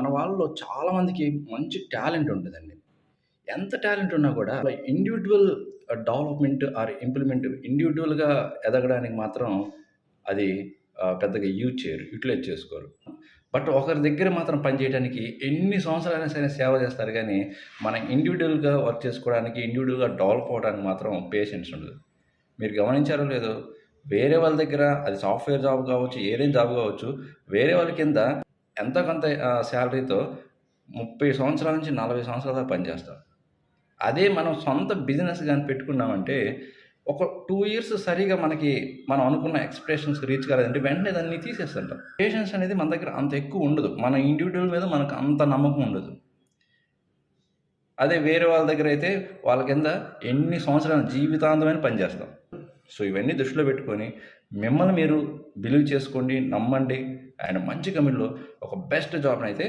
మన వాళ్ళలో చాలామందికి మంచి టాలెంట్ ఉంటదండి. ఎంత టాలెంట్ ఉన్నా గూడా ఇండివిడ్యువల్ డెవలప్‌మెంట్ ఆర్ ఇంప్లిమెంట్ ఇండివిడ్యువల్‌గా ఎదగడానికి మాత్రం అది పెద్దగా యుటిలైజ్ చేసుకోరు. బట్ ఒకరి దగ్గర మాత్రం పని చేయడానికి ఎన్ని సంవత్సరాలైనా సరే సేవ చేస్తారు గానీ, మన ఇండివిడ్యువల్‌గా వర్క్ చేసుకోవడానికి, ఇండివిడ్యువల్‌గా డెవలప్ అవ్వడానికి మాత్రం పేషెన్స్ ఉండదు. మీరు గమనించారో లేదో, వేరే వాళ్ళ దగ్గర అది సాఫ్ట్‌వేర్ జాబ్ కావచ్చు, ఏదైనా జాబ్ కావచ్చు, వేరే వాళ్ళ కింద ఎంతో కొంత సాలరీతో 30 సంవత్సరాల నుంచి 40 సంవత్సరాల దాకా పనిచేస్తాం. అదే మనం సొంత బిజినెస్ గాని పెట్టుకున్నామంటే, ఒక 2 ఇయర్స్ సరిగ్గా మనం అనుకున్న ఎక్స్‌పెక్టేషన్స్‌కి రీచ్ కాలేదంటే వెంటనే దాన్ని తీసేస్తుంటాం. పేషెన్స్ అనేది మన దగ్గర అంత ఎక్కువ ఉండదు. మన ఇండివిడ్యువల్ మీద మనకు అంత నమ్మకం ఉండదు. అదే వేరే వాళ్ళ దగ్గరైతే వాళ్ళ కింద ఎన్ని సంవత్సరాలు జీవితాంతమైన పనిచేస్తాం. సో, ఇవన్నీ దృష్టిలో పెట్టుకొని మిమ్మల్ని మీరు బిలీవ్ చేసుకోండి, నమ్మండి అండ్ మంచి కంపెనీలో ఒక బెస్ట్ జాబ్‌నైతే